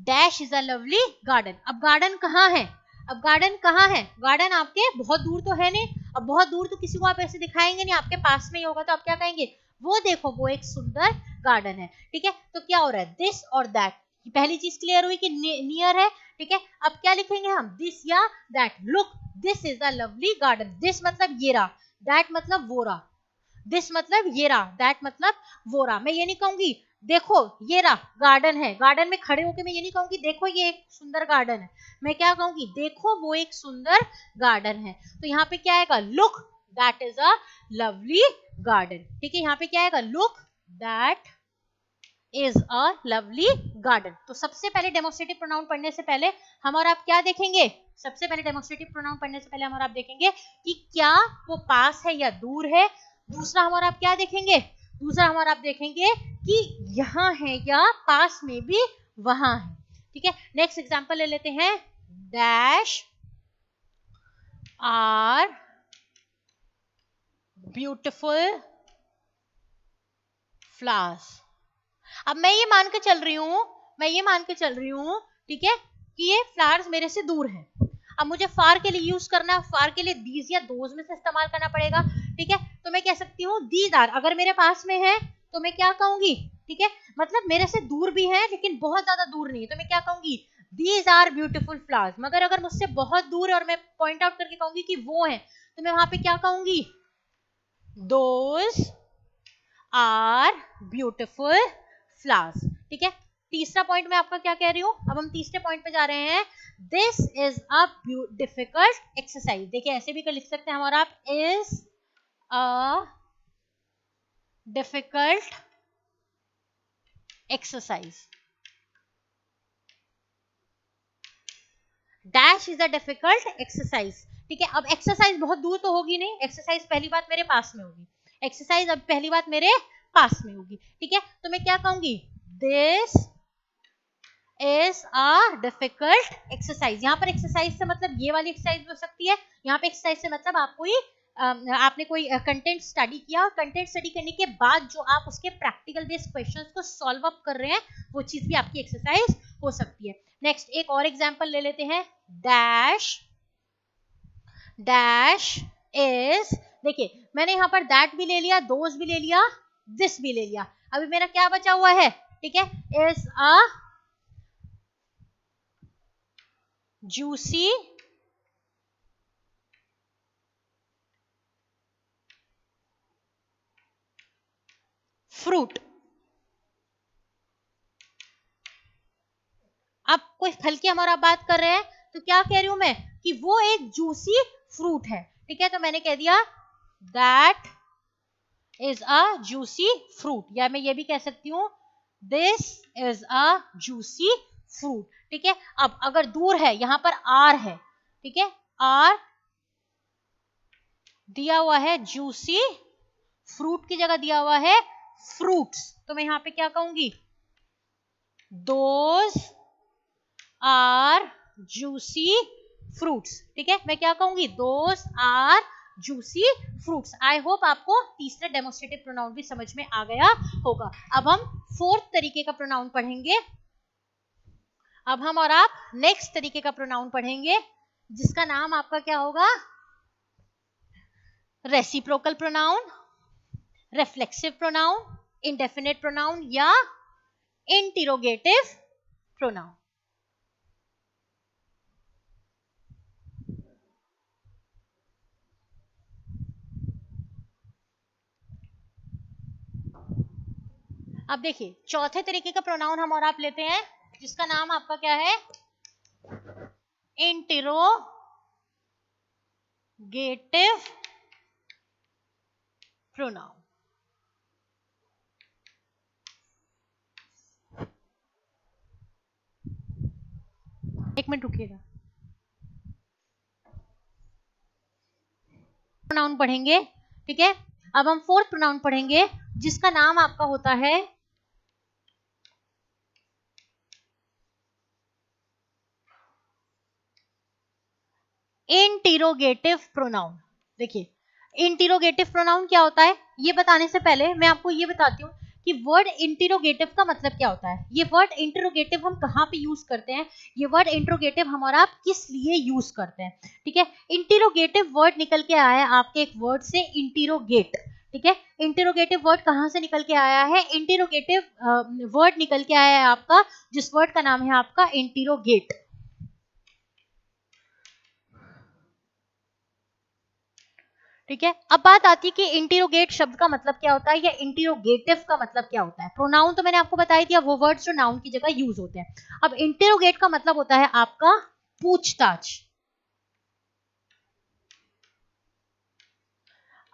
dash is a lovely garden. अब गार्डन कहाँ है, अब गार्डन कहाँ है, गार्डन आपके बहुत दूर तो है नहीं, अब बहुत दूर तो किसी को आप ऐसे दिखाएंगे नहीं, आपके पास में ही होगा, तो आप क्या कहेंगे, वो देखो वो एक सुंदर गार्डन है, ठीक है। तो क्या हो रहा है, दिस और दैट, पहली चीज क्लियर हुई कि नियर है, ठीक है। अब क्या लिखेंगे हम, दिस या that, look this is a lovely garden, this मतलब ये रहा, दैट मतलब वो रहा, दिस मतलब ये रहा, दैट मतलब वो रहा। मैं ये नहीं कहूंगी देखो ये रहा गार्डन है, गार्डन में खड़े होकर मैं ये नहीं कहूंगी देखो ये एक सुंदर गार्डन है, मैं क्या कहूंगी, देखो वो एक सुंदर गार्डन है। तो यहाँ पे क्या आएगा, look that is a lovely garden, ठीक है। यहाँ पे क्या आएगा, look that is a lovely garden. तो सबसे पहले डेमोस्ट्रेटिव प्रोनाउन पढ़ने से पहले हम और आप क्या देखेंगे, सबसे पहले डेमोस्ट्रेटिव प्रोनाउन पढ़ने से पहले हम और आप देखेंगे कि क्या वो पास है या दूर है। दूसरा हम और आप क्या देखेंगे, दूसरा हम और आप देखेंगे कि यहाँ है या पास में भी वहां है, ठीक है। नेक्स्ट एग्जांपल ले लेते हैं, डैश आर ब्यूटीफुल फ्लावर्स। अब मैं ये मान के चल रही हूँ, मैं ये मान के चल रही हूँ, ठीक है, कि ये फ्लावर्स मेरे से दूर है। अब मुझे फार के लिए यूज करना है, फार के लिए दीज या दोज में से इस्तेमाल करना पड़ेगा, ठीक है। तो मैं कह सकती हूँ दीज आर, अगर मेरे पास में है तो मैं क्या कहूंगी, ठीक है, मतलब मेरे से दूर भी है लेकिन बहुत ज्यादा दूर नहीं है, तो मैं क्या कहूंगी, दीज आर ब्यूटीफुल फ्लावर्स। मगर अगर मुझसे बहुत दूर है और मैं पॉइंट आउट करके कहूंगी कि वो है, तो मैं वहां पे क्या कहूंगी, दोज आर ब्यूटीफुल फ्लावर्स, ठीक है। तीसरा पॉइंट मैं आपका क्या कह रही हूं, अब हम तीसरे पॉइंट पे जा रहे हैं, this is a difficult exercise. देखिए ऐसे भी कर लिख सकते हैं हम और आप, is a difficult exercise, dash is a difficult exercise, ठीक है। अब एक्सरसाइज बहुत दूर तो होगी नहीं, एक्सरसाइज पहली बात मेरे पास में होगी, एक्सरसाइज अब पहली बात मेरे पास में होगी, ठीक है। तो मैं क्या कहूंगी, this is a difficult exercise. यहाँ पर एक्सरसाइज से मतलब ये वाली एक्सरसाइज भी हो सकती है। यहाँ पे एक्सरसाइज से मतलब आपने कोई कंटेंट स्टडी किया और कंटेंट स्टडी करने के बाद जो आप उसके प्रैक्टिकल बेस्ड क्वेश्चंस को सॉल्व अप कर रहे हैं, वो चीज भी आपकी एक्सरसाइज हो सकती है। नेक्स्ट एक और एग्जांपल ले लेते हैं। डैश इज, देखिए मैंने यहाँ पर दैट भी ले लिया, दोज भी ले लिया, दिस भी ले लिया। अभी मेरा क्या बचा हुआ है? ठीक है, इज अ juicy fruit। अब कोई फल की हमारा बात कर रहे हैं तो क्या कह रही हूं मैं कि वो एक जूसी फ्रूट है। ठीक है, तो मैंने कह दिया that is a juicy fruit, या मैं ये भी कह सकती हूँ this is a juicy fruit. ठीक है, अब अगर दूर है, यहां पर आर है, ठीक है, आर दिया हुआ है जूसी फ्रूट की जगह दिया हुआ है फ्रूट्स, तो मैं यहां पे क्या कहूंगी? Those are juicy fruits. ठीक है, मैं क्या कहूंगी? Those are juicy fruits. I hope आपको तीसरा डेमोस्ट्रेटिव प्रोनाउन भी समझ में आ गया होगा। अब हम फोर्थ तरीके का प्रोनाउन पढ़ेंगे। अब हम और आप नेक्स्ट तरीके का प्रोनाउन पढ़ेंगे, जिसका नाम आपका क्या होगा? Reciprocal pronoun, reflexive pronoun, indefinite pronoun या इंटरोगेटिव प्रोनाउन। अब देखिए चौथे तरीके का प्रोनाउन हम और आप लेते हैं, जिसका नाम आपका क्या है? Interrogative pronoun. एक मिनट रुकिएगा। प्रोनाउन पढ़ेंगे, ठीक है। अब हम फोर्थ प्रोनाउन पढ़ेंगे, जिसका नाम आपका होता है इंटरोगेटिव प्रोनाउन। देखिए इंटरोगेटिव प्रोनाउन क्या होता है, ये बताने से पहले मैं आपको ये बताती हूँ कि वर्ड इंटरोगेटिव का मतलब क्या होता है। ये वर्ड इंटरोगेटिव हम कहाँ पे यूज करते हैं, ये वर्ड इंटरोगेटिव हम और आप किस लिए यूज करते हैं। ठीक है, इंटरोगेटिव वर्ड निकल के आया है आपके एक वर्ड से, इंटरोगेट। ठीक है, इंटरोगेटिव वर्ड कहाँ से निकल के आया है? इंटरोगेटिव वर्ड निकल के आया है आपका, जिस वर्ड का नाम है आपका इंटरोगेट। ठीक है, अब बात आती है कि इंटरोगेट शब्द का मतलब क्या होता है या इंटरोगेटिव का मतलब क्या होता है। प्रोनाउन तो मैंने आपको बताई दिया, वो वर्ड्स जो नाउन की जगह यूज होते हैं। अब इंटरोगेट का मतलब होता है आपका पूछताछ।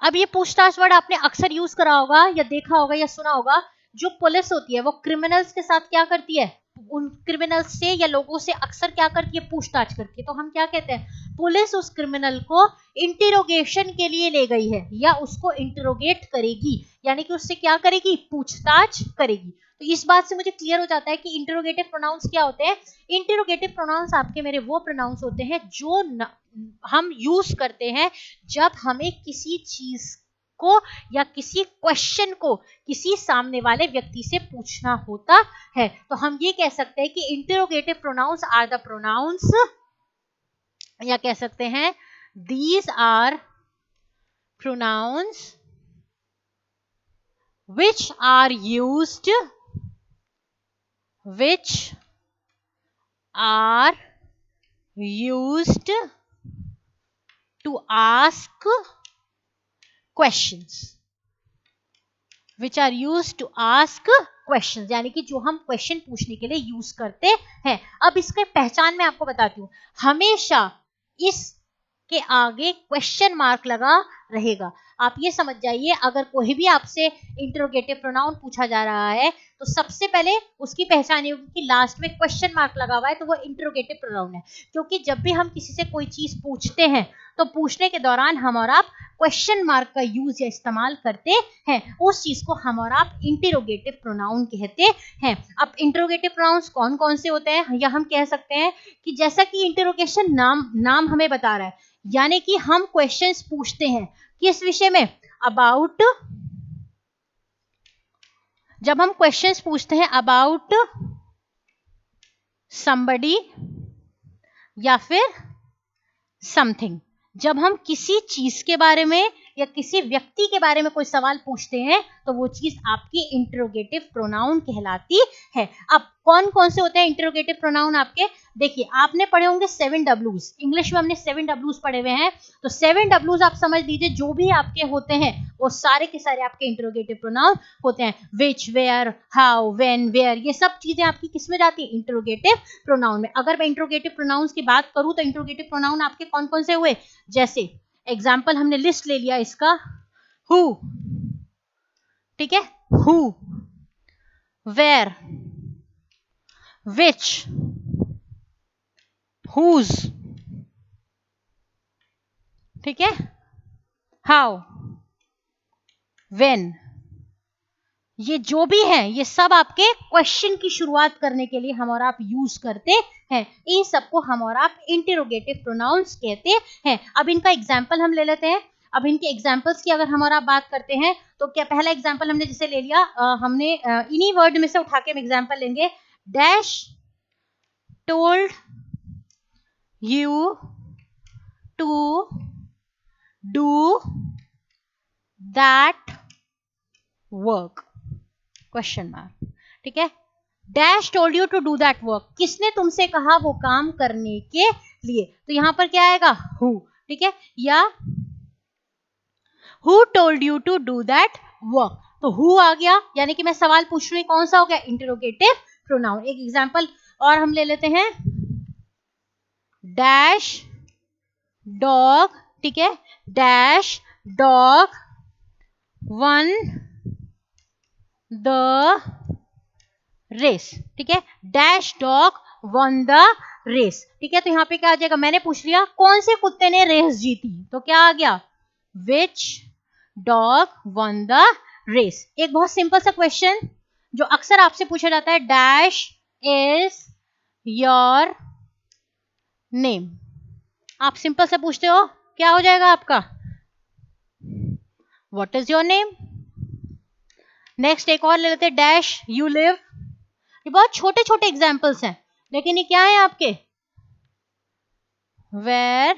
अब ये पूछताछ वर्ड आपने अक्सर यूज करा होगा या देखा होगा या सुना होगा। जो पुलिस होती है वो क्रिमिनल्स के साथ क्या करती है? उन क्रिमिनल्स से या लोगों से अक्सर क्या करती है? पूछताछ करती है। तो हम क्या कहते हैं? पुलिस उस क्रिमिनल को इंटरोगेशन के लिए ले गई है या उसको इंटरोगेट करेगी, यानी कि उससे क्या करेगी? पूछताछ करेगी। तो इस बात से मुझे क्लियर हो जाता है कि इंटरोगेटिव प्रोनाउंस क्या होते हैं। इंटरोगेटिव प्रोनाउंस आपके मेरे वो प्रोनाउंस होते हैं जो हम यूज करते हैं जब हमें किसी चीज को या किसी क्वेश्चन को किसी सामने वाले व्यक्ति से पूछना होता है। तो हम ये कह सकते हैं कि interrogative pronouns are the pronouns, या कह सकते हैं these are pronouns which are used to ask questions, which are used to ask questions, यानी कि जो हम क्वेश्चन पूछने के लिए यूज करते हैं। अब इसके पहचान मैं आपको बताती हूँ। हमेशा इस के आगे क्वेश्चन मार्क लगा रहेगा। आप ये समझ जाइए, अगर कोई भी आपसे इंटरोगेटिव प्रोनाउन पूछा जा रहा है तो सबसे पहले उसकी पहचान ये होगी कि लास्ट में क्वेश्चन मार्क लगा हुआ है तो वो इंटरोगेटिव प्रोनाउन है। क्योंकि जब भी हम किसी से कोई चीज पूछते हैं तो पूछने के दौरान हम और आप क्वेश्चन मार्क का यूज या इस्तेमाल करते हैं, उस चीज को हम और आप इंटरोगेटिव प्रोनाउन कहते हैं। अब इंटरोगेटिव प्रोनाउंस कौन कौन से होते हैं, या हम कह सकते हैं कि जैसा कि इंटरोगेशन नाम हमें बता रहा है, यानी कि हम क्वेश्चंस पूछते हैं किस विषय में, अबाउट, जब हम क्वेश्चंस पूछते हैं अबाउट somebody या फिर समथिंग, जब हम किसी चीज के बारे में या किसी व्यक्ति के बारे में कोई सवाल पूछते हैं तो वो चीज आपकी इंटरोगेटिव प्रोनाउन कहलाती है। अब कौन कौन से होते हैं इंटरोगेटिव प्रोनाउन आपके, देखिए आपने पढ़े होंगे 7 W's, इंग्लिश में हमने 7 W's पढ़े हुए हैं, तो 7 W's आप समझ लीजिए जो भी आपके होते हैं वो सारे के सारे आपके इंटरोगेटिव प्रोनाउन होते हैं। विच, वेयर, हाउ, व्हेन, वेयर, ये सब चीजें आपकी किस में जाती है, इंटरोगेटिव प्रोनाउन में। अगर मैं इंटरोगेटिव प्रोनाउंस की बात करूं तो इंटरोगेटिव प्रोनाउन आपके कौन कौन से हुए, जैसे एग्जाम्पल हमने लिस्ट ले लिया इसका, हु, ठीक है, हु, वेयर, विच, हुज, ठीक है, हाउ, व्हेन, ये जो भी है ये सब आपके क्वेश्चन की शुरुआत करने के लिए हम और आप यूज करते हैं। इन सबको हम और आप इंटरोगेटिव प्रोनाउंस कहते हैं। अब इनका एग्जाम्पल हम ले लेते हैं। अब इनके एग्जाम्पल्स की अगर हम और आप बात करते हैं तो क्या पहला एग्जाम्पल हमने जिसे ले लिया, हमने इन्हीं वर्ड में से उठा के एग्जाम्पल लेंगे, dash told you to do that work, question mark, ठीक है, dash told you to do that work, किसने तुमसे कहा वो काम करने के लिए, तो यहां पर क्या आएगा, हु, ठीक है, या who told you to do that work, तो हु आ गया, यानी कि मैं सवाल पूछ रही कौन सा हो गया, इंटरोगेटिव प्रोनाउन। एक एग्जांपल और हम ले लेते हैं, डैश डॉग, ठीक है, dash dog won the race, ठीक है, dash dog won the race, ठीक है, तो यहां पे क्या आ जाएगा, मैंने पूछ लिया कौन से कुत्ते ने रेस जीती, तो क्या आ गया, विच डॉग वन द रेस। एक बहुत सिंपल सा क्वेश्चन जो अक्सर आपसे पूछा जाता है, डैश इज योर नेम, आप सिंपल से पूछते हो क्या हो जाएगा आपका, what is your name. Next एक और ले लेते हैं, डैश यू लिव, ये बहुत छोटे छोटे एग्जाम्पल्स हैं लेकिन ये क्या है आपके, वेयर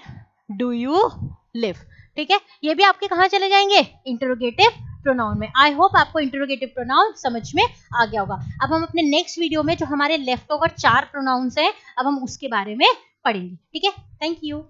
डू यू लिव, ठीक है, ये भी आपके कहां चले जाएंगे, इंटरोगेटिव प्रोनाउन में। आई होप आपको इंटरोगेटिव प्रोनाउन समझ में आ गया होगा। अब हम अपने नेक्स्ट वीडियो में जो हमारे लेफ्ट ओवर 4 प्रोनाउंस हैं अब हम उसके बारे में पढ़ेंगे, ठीक है, थैंक यू।